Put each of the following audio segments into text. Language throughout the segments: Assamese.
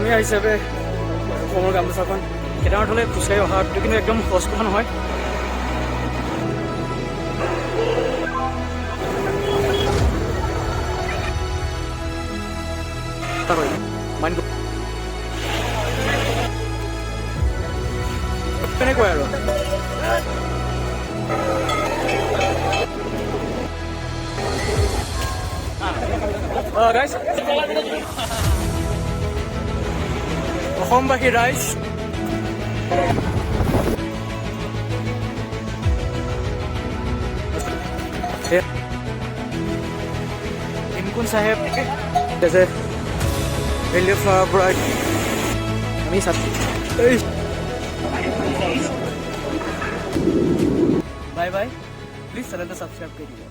অসমীয়া হিচাপে অসমৰ গামোচাখন কেদাৰনাথলৈ খোজকাঢ়ি অহাটো কিন্তু একদম সহজ কথা নহয়। কেনেকৈ আৰু গাইজ অসমবাসী ৰাইজ ইমকুন চাহেব ফ্লাৱাৰ পৰা আমি বাই বাই, প্লিজ চেনেলটো ছাবস্ক্ৰাইব কৰি দিব।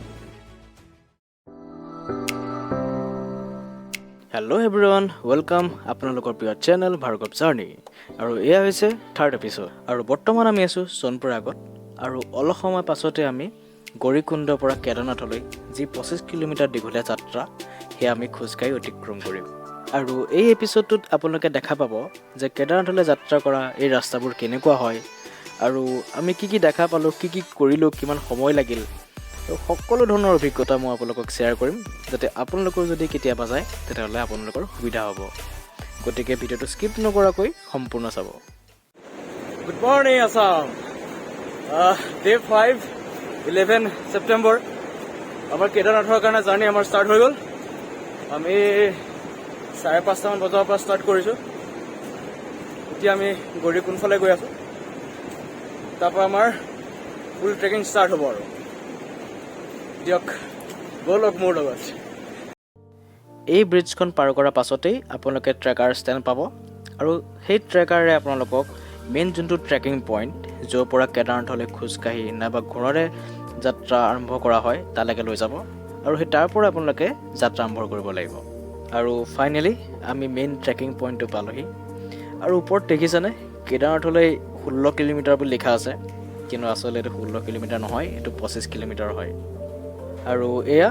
হেল্ল' এভৰিৱান, ৱেলকাম আপোনালোকৰ প্ৰিয় চেনেল ভাৰ্গৱ জাৰ্ণি। আৰু এয়া হৈছে 3rd এপিছ'ড। আৰু বৰ্তমান আমি আছোঁ সোণপ্ৰয়াগত। আৰু অলপ সময় পাছতে আমি গৌৰীকুণ্ডৰ পৰা কেদাৰনাথলৈ যি 25 কিলোমিটাৰ দীঘলীয়া যাত্ৰা, সেয়া আমি খোজকাঢ়ি অতিক্ৰম কৰিম। আৰু এই এপিছ'ডটোত আপোনালোকে দেখা পাব যে কেদাৰনাথলৈ যাত্ৰা কৰা এই ৰাস্তাবোৰ কেনেকুৱা হয়, আৰু আমি কি কি দেখা পালোঁ, কি কি কৰিলোঁ, কিমান সময় লাগিল, সকলো ধৰণৰ অভিজ্ঞতা মই আপোনালোকক শ্বেয়াৰ কৰিম, যাতে আপোনালোকৰ যদি কেতিয়াবা যায় তেতিয়াহ'লে আপোনালোকৰ সুবিধা হ'ব। গতিকে ভিডিঅ'টো স্কিপ নকৰাকৈ সম্পূৰ্ণ চাব। Good morning Assam. Day 5, 11 September. আমাৰ কেদাৰনাথৰ কাৰণে জাৰ্ণি আমাৰ ষ্টাৰ্ট হৈ গ'ল। আমি 5:30 বজাৰ পৰা ষ্টাৰ্ট কৰিছোঁ। এতিয়া আমি গৌৰীকুণ্ডফালে গৈ আছোঁ। তাৰপৰা আমাৰ ফুল ট্ৰেকিং ষ্টাৰ্ট হ'ব আৰু দিয়ক ব'লক মোৰ লগত। এই ব্ৰিজখন পাৰ কৰাৰ পাছতেই আপোনালোকে ট্ৰেকাৰ ষ্টেণ্ড পাব, আৰু সেই ট্ৰেকাৰে আপোনালোকক মেইন যোনটো ট্ৰেকিং পইণ্ট, য'ৰ পৰা কেদাৰনাথলৈ খোজকাঢ়ি নাইবা ঘোঁৰাৰে যাত্ৰা আৰম্ভ কৰা হয়, তালৈকে লৈ যাব। আৰু সেই তাৰ পৰা আপোনালোকে যাত্ৰা আৰম্ভ কৰিব লাগিব। আৰু ফাইনেলি আমি মেইন ট্ৰেকিং পইণ্টটো পালোহি। আৰু ওপৰত দেখিছেনে কেদাৰনাথলৈ 16 কিলোমিটাৰ বুলি লিখা আছে, কিন্তু আচলতে এইটো 16 কিলোমিটাৰ নহয়, এইটো 25 কিলোমিটাৰ হয়। আৰু এয়া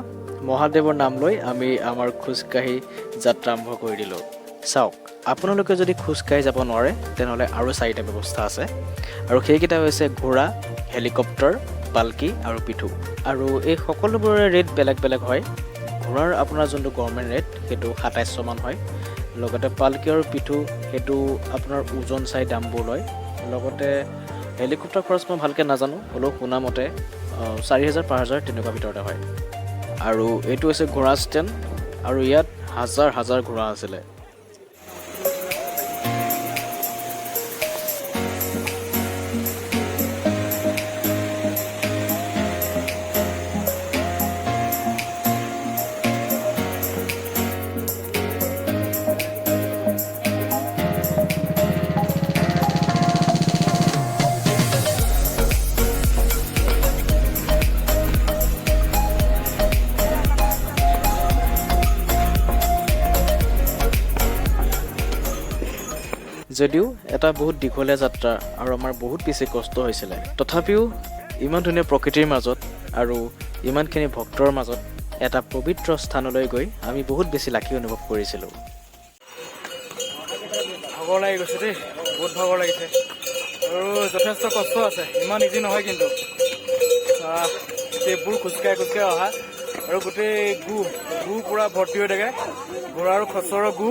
মহাদেৱৰ নাম লৈ আমি আমাৰ খোজকাঢ়ি যাত্ৰা আৰম্ভ কৰি দিলোঁ। চাওক, আপোনালোকে যদি খোজকাঢ়ি যাব নোৱাৰে তেনেহ'লে আৰু 4টা ব্যৱস্থা আছে, আৰু সেইকেইটা হৈছে ঘোঁৰা, হেলিকপ্টাৰ, পালকি আৰু পিঠু। আৰু এই সকলোবোৰৰে ৰেট বেলেগ বেলেগ হয়। ঘোঁৰাৰ আপোনাৰ যোনটো গভৰ্ণমেণ্ট ৰেট সেইটো 2700 মান হয়। লগতে পালকি আৰু পিঠু সেইটো আপোনাৰ ওজন চাই দামবোৰ লয়। লগতে হেলিকপ্টাৰ খৰচ মই ভালকৈ নাজানো, হ'লেও শুনামতে 4000-5000 তেনেকুৱা ভিতৰতে হয়। আৰু এইটো হৈছে ঘোঁৰা ষ্টেণ্ড, আৰু ইয়াত হাজাৰ হাজাৰ ঘোঁৰা আছিলে। যদিও এটা বহুত দীঘলীয়া যাত্ৰা আৰু আমাৰ বহুত বেছি কষ্ট হৈছিলে, তথাপিও ইমান ধুনীয়া প্ৰকৃতিৰ মাজত আৰু ইমানখিনি ভক্তৰ মাজত এটা পবিত্ৰ স্থানলৈ গৈ আমি বহুত বেছি লাকি অনুভৱ কৰিছিলোঁ। ভাগৰ লাগি গৈছে দেই, বহুত ভাগৰ লাগিছে, আৰু যথেষ্ট কষ্ট আছে। ইমান ইজি নহয় কিন্তু ষ্টেপবোৰ খোজকাঢ়ি খোজকাঢ়ি অহা, আৰু গোটেই গু পূৰা ভৰ্তি হৈ থাকে, ঘোঁৰাৰ খচৰৰ গু।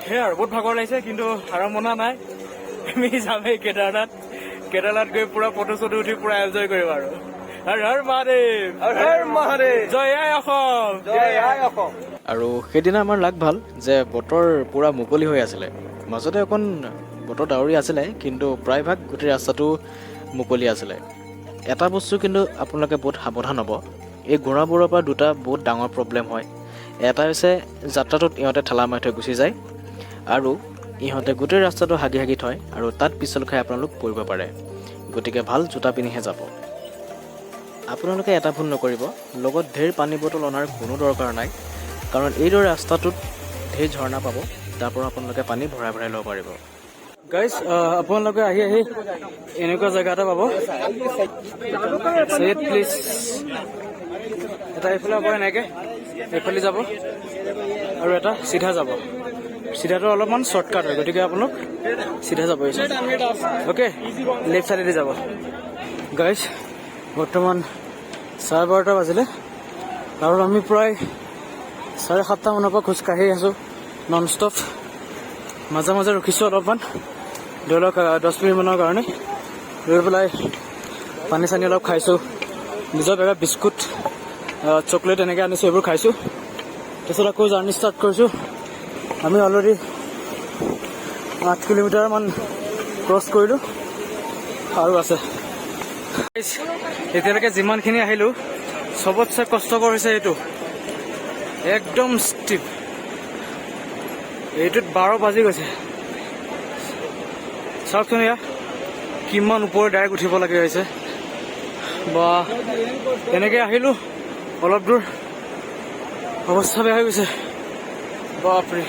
সেয়া আৰু বহুত ভাগৰ লাগিছে, কিন্তু আৰম্ভণা নাই। আমি যামেই কেদাৰনাথ গৈ পূৰা ফটো চটো উঠি পূৰা এনজয় কৰিম আৰু। হৰ হৰ মহাদেৱ, হৰ হৰ মহাদেৱ, জয় আই অসম, জয় আই অসম। আৰু সেইদিনা আমাৰ লাগ ভাল যে বতৰ পূৰা মুকলি হৈ আছিলে। মাজতে অকণ বতৰ ডাৱৰী আছিলে, কিন্তু প্ৰায়ভাগ গোটেই ৰাস্তাটো মুকলি আছিলে। এটা বস্তু কিন্তু আপোনালোকে বহুত সাৱধান হ'ব, এই ঘোঁৰাবোৰৰ পৰা দুটা বহুত ডাঙৰ প্ৰব্লেম হয়। এটা হৈছে যাত্ৰাটোত ইহঁতে ঠেলা মাৰি থৈ গুচি যায়, আৰু ইহঁতে গোটেই ৰাস্তাটো হাগি হাগি থয়, আৰু তাত পিছল খাই আপোনালোক পৰিব পাৰে। গতিকে ভাল জোতা পিন্ধিহে যাব। আপোনালোকে এটা ভুল নকৰিব, লগত ঢেৰ পানী বটল অনাৰ কোনো দৰকাৰ নাই, কাৰণ এইদৰে ৰাস্তাটোত ঢেৰ ঝৰ্ণা পাব, তাৰ পৰা আপোনালোকে পানী ভৰাই ভৰাই ল'ব পাৰিব। গাইজ, আপোনালোকে আহি এনেকুৱা জেগা এটা পাব, প্লিজ এটা এইফালে হ'ব, এনেকৈ এইফালে যাব আৰু এটা চিধা যাব। চিধাটো অলপমান শ্বৰ্টকাট হয়, গতিকে আপোনালোক চিধা যাব পাৰিছে। অ'কে, লেফ্ট চাইডেদি যাব। গাইজ বৰ্তমান 12:30 বাজিলে আৰু আমি প্ৰায় 7:30 মানৰ পৰা খোজকাঢ়ি আছোঁ নন ষ্টপ। মাজে মাজে ৰখিছোঁ অলপমান, ধৰি লওক 10 মিনিটমানৰ কাৰণে। ৰৈ পেলাই পানী চানী অলপ খাইছোঁ, নিজৰ বেগত বিস্কুট চকলেট এনেকৈ আনিছোঁ, এইবোৰ খাইছোঁ। তাৰপিছত আকৌ জাৰ্ণি ষ্টাৰ্ট কৰিছোঁ। আমি অলৰেডি 8 কিলোমিটাৰমান ক্ৰছ কৰিলোঁ আৰু আছে। এতিয়ালৈকে যিমানখিনি আহিলোঁ চবতছে কষ্টকৰ হৈছে এইটো, একদম ষ্টিপ। এইটোত 12 বাজি গৈছে। চাওকচোন এয়া কিমান ওপৰত ডাইৰেক্ট উঠিব লাগে হৈছে। বা এনেকৈ আহিলোঁ অলপ দূৰ, অৱস্থা বেয়া হৈ গৈছে। বাপৰে,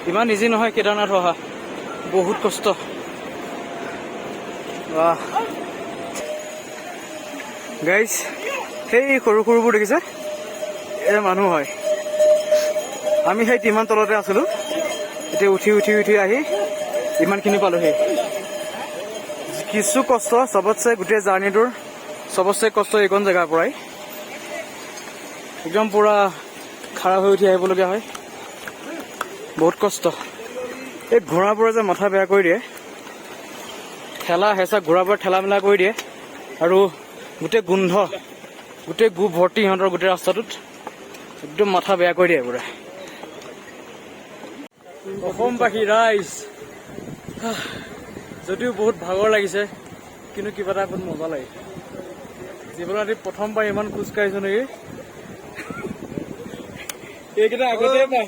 ইমান ইজি নহয় কেদাৰনাথ অহা, বহুত কষ্ট। বাহ গাইজ, সেই সৰু সৰুবোৰ দেখিছে, এই মানুহ হয়। আমি সেই ইমান তলতে আছিলোঁ, এতিয়া উঠি উঠি উঠি আহি ইমানখিনি পালোহি। কিছু কষ্ট, চবতছে গোটেই জাৰ্ণিটোৰ চবতছে কষ্ট এইকণ জেগাৰ পৰাই। একদম পুৰা খাৰা হৈ উঠি আহিবলগীয়া হয়, বহুত কষ্ট। এই ঘোঁৰাবোৰে যে মাথা বেয়া কৰি দিয়ে, ঠেলা হেঁচা ঘোঁৰাবোৰে ঠেলা মেলা কৰি দিয়ে, আৰু গোটেই গোন্ধ, গোটেই গু ভৰ্তি সিহঁতৰ গোটেই ৰাস্তাটোত, একদম মাথা বেয়া কৰি দিয়ে পুৰা। অসমবাসী ৰাইজ, যদিও বহুত ভাগৰ লাগিছে, কিন্তু কিবা এটা বহুত মজা লাগে। জীৱনত প্ৰথমবাৰ ইমান খোজ কাঢ়িছো নেকি। এইকেইটা আগতে পাই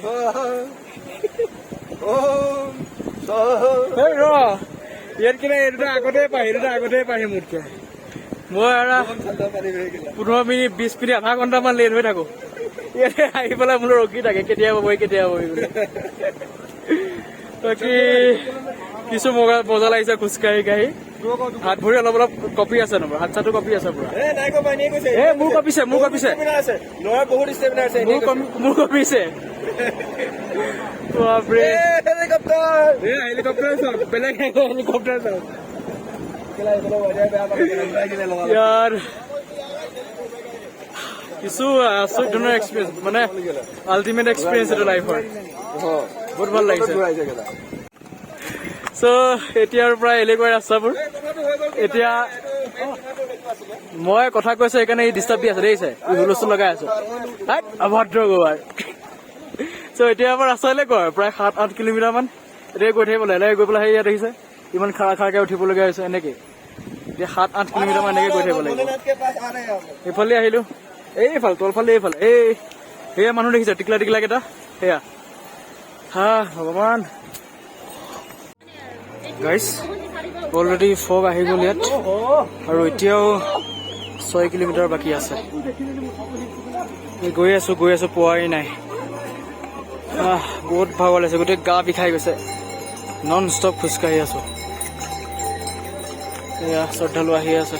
ইয়াত কিনে এই দুটা আগতে পাই, এই দুটা আগতে পাই মোতকে। মই আৰু 15 মিনিট 20 মিনিট আধা ঘণ্টামান লেট হৈ থাকো। ইয়াতে আহি পেলাই মোৰ ৰখি থাকে, কেতিয়া পাবহি কেতিয়া পাবহি বুলি। বাকী কিছু মজা লাগিছে খোজকাঢ়ি কাঢ়ি। হাত ভৰি অলপ অলপ কঁপি আছে, নম্বৰ হাত চাটো কঁপি আছে পুৰা। মোৰ কঁপিছে, মোৰ কঁপিছে, মোৰ কঁপিছে। বাপৰে, হেলিকপ্টাৰ চাওক, বেলেগ হেলিকপ্টাৰ চাওক ইয়াৰ। কিছু আচৰিত ধৰণৰ এক্সপিৰিয়েঞ্চ, মানে আল্টিমেট এক্সপিৰিয়েঞ্চ এইটো লাইফৰ। বহুত ভাল লাগিছে। চ' এতিয়াৰ পৰা এলেকুৱাই ৰাস্তাবোৰ। এতিয়া মই কথা কৈছো সেইকাৰণে ই ডিষ্টাৰ্ব দি আছে, দেখিছে, ই হুলস্থুল লগাই আছো, অভদ্ৰ গোৱাৰ। চ' এতিয়া আমাৰ ৰাস্তা এলেকুৱা, প্ৰায় 7-8 কিলোমিটাৰমান এতিয়া গৈ থাকিব লাগে। গৈ পেলাই সেই ইয়াত দেখিছে ইমান খাৰা খাৰাকে উঠিবলগীয়া হৈছে। এনেকে এতিয়া 7-8 কিলোমিটাৰমান এনেকে গৈ থাকিব লাগিব। এইফালে আহিলো, এইফালে তলফালে, এইফালে এই সেয়া মানুহ দেখিছে টিকলা টিকলা কেইটা, সেয়া। হা ভগৱান। গাইজ অলৰেডি ফগ আহি গ'ল ইয়াত, আৰু এতিয়াও 6 কিলোমিটাৰ বাকী আছে। গৈ আছো পোৱাই নাই। বহুত ভাগৰ লাগিছে, গোটেই গা বিষাই গৈছে। নন ষ্টপ খোজকাঢ়ি আছো। এয়া শ্ৰদ্ধালু আহি আছে।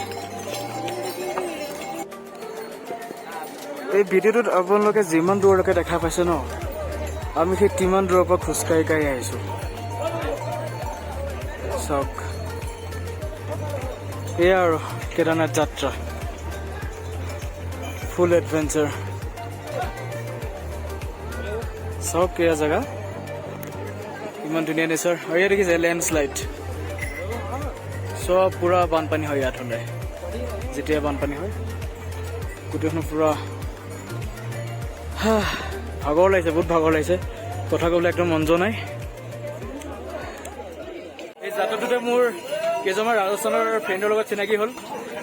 এই ভিডিঅ'টোত আপোনালোকে যিমান দূৰলৈকে দেখা পাইছে ন, আমি সেই কিমান দূৰৰ পৰা খোজকাঢ়ি কাঢ়ি আহিছো চাওক। এয়া আৰু কেদাৰনাথ যাত্ৰা, ফুল এডভেঞ্চাৰ। চাওক এয়া জেগা, ইমান ধুনীয়া নেচাৰ। আৰু ইয়াত দেখিছে লেণ্ডশ্লাইড, চব পুৰা বানপানী হয় ইয়াত হ'লে। যেতিয়া বানপানী হয় গোটেইখন পুৰা। ভাগৰ লাগিছে, বহুত ভাগৰ লাগিছে, কথা ক'বলৈ একদম মন যোৱা নাই। এই যাত্ৰাটোতে মোৰ কেইজনমান ৰাজস্থানৰ ফ্ৰেণ্ডৰ লগত চিনাকি হ'ল।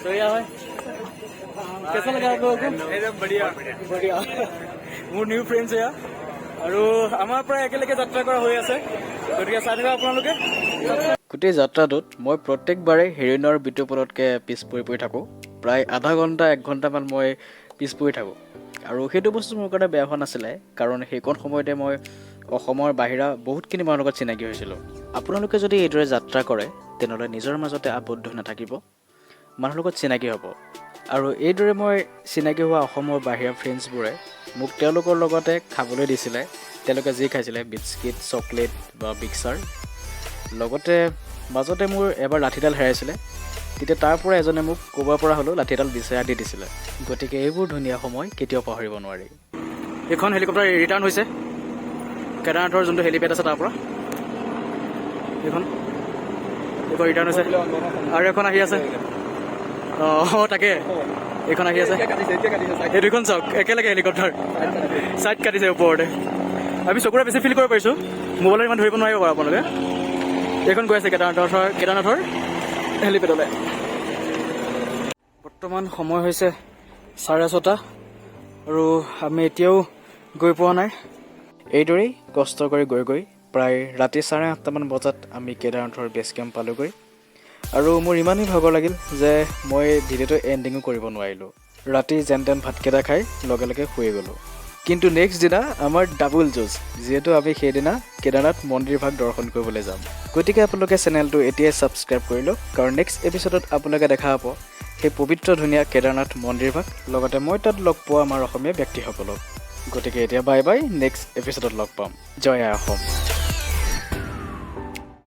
ত' এয়া হয় কেঁচা লগা বঢ়িয়া, মোৰ নিউ ফ্ৰেণ্ডছ এয়া। আৰু আমাৰ পৰা একেলগে যাত্ৰা কৰা হৈ আছে, গতিকে চাই থকা আপোনালোকে। গোটেই যাত্ৰাটোত মই প্ৰত্যেকবাৰে হিৰণ্যৰ বিতুপনতকৈ পিছ পৰি থাকোঁ। প্ৰায় আধা ঘণ্টা 1 ঘণ্টামান মই পিছ পৰি থাকোঁ, আৰু সেইটো বস্তু মোৰ কাৰণে বেয়া হোৱা নাছিলে, কাৰণ সেইকণ সময়তে মই অসমৰ বাহিৰা বহুতখিনি মানুহৰ লগত চিনাকি হৈছিলোঁ। আপোনালোকে যদি এইদৰে যাত্ৰা কৰে তেনেহ'লে নিজৰ মাজতে আবদ্ধ নাথাকিব, মানুহৰ লগত চিনাকি হ'ব। আৰু এইদৰে মই চিনাকি হোৱা অসমৰ বাহিৰা ফ্ৰেণ্ডছবোৰে মোক তেওঁলোকৰ লগতে খাবলৈ দিছিলে। তেওঁলোকে যি খাইছিলে বিস্কিট, চকলেট বা মিক্সাৰ। লগতে মাজতে মোৰ এবাৰ লাঠিডাল হেৰাইছিলে, তেতিয়া তাৰ পৰা এজনে মোক ক'ৰবাৰ পৰা হ'লেও লাঠি এডাল বিচাৰি দি দিছিলে। গতিকে এইবোৰ ধুনীয়া সময় কেতিয়াও পাহৰিব নোৱাৰি। এইখন হেলিকপ্টাৰ ৰিটাৰ্ণ হৈছে কেদাৰনাথৰ যোনটো হেলিপেড আছে তাৰ পৰা। এইখন ৰিটাৰ্ণ হৈছে আৰু এখন আহি আছে। অঁ তাকে এইখন আহি আছে। এই দুইখন চাওক একেলগে হেলিকপ্টাৰ ছাইড কাটিছে ওপৰতে। আমি চকুৰে বেছি ফিল কৰিব পাৰিছোঁ, মোবাইলত ইমান ধৰিব নোৱাৰিব বাৰু আপোনালোকে। এইখন গৈ আছে কেদাৰনাথৰ হেলিপেডলৈ। বৰ্তমান সময় হৈছে 6:30 আৰু আমি এতিয়াও গৈ পোৱা নাই। এইদৰেই কষ্ট কৰি গৈ প্ৰায় ৰাতি 8:30মান বজাত আমি কেদাৰনাথৰ বেছ কেম্প পালোগৈ। আৰু মোৰ ইমানেই ভাগৰ লাগিল যে মই ভিডিঅ'টো এণ্ডিঙো কৰিব নোৱাৰিলোঁ। ৰাতি যেন তেন ভাতকেইটা খাই লগে লগে শুই গ'লোঁ। কিন্তু নেক্সট দিনা আমাৰ ডাবুল জুজ, যিহেতু আমি সেইদিনা কেদাৰনাথ মন্দিৰভাগ দৰ্শন কৰিবলৈ যাম। গতিকে আপোনালোকে চেনেলটো এতিয়াই ছাবস্ক্ৰাইব কৰি লওক, কাৰণ নেক্সট এপিছ'ডত আপোনালোকে দেখা পাব সেই পবিত্ৰ ধুনীয়া কেদাৰনাথ মন্দিৰভাগ, লগতে মই তাত লগ পোৱা আমাৰ অসমীয়া ব্যক্তিসকলক। গতিকে এতিয়া বাই বাই, নেক্সট এপিছ'ডত লগ পাম। জয় আই অসম।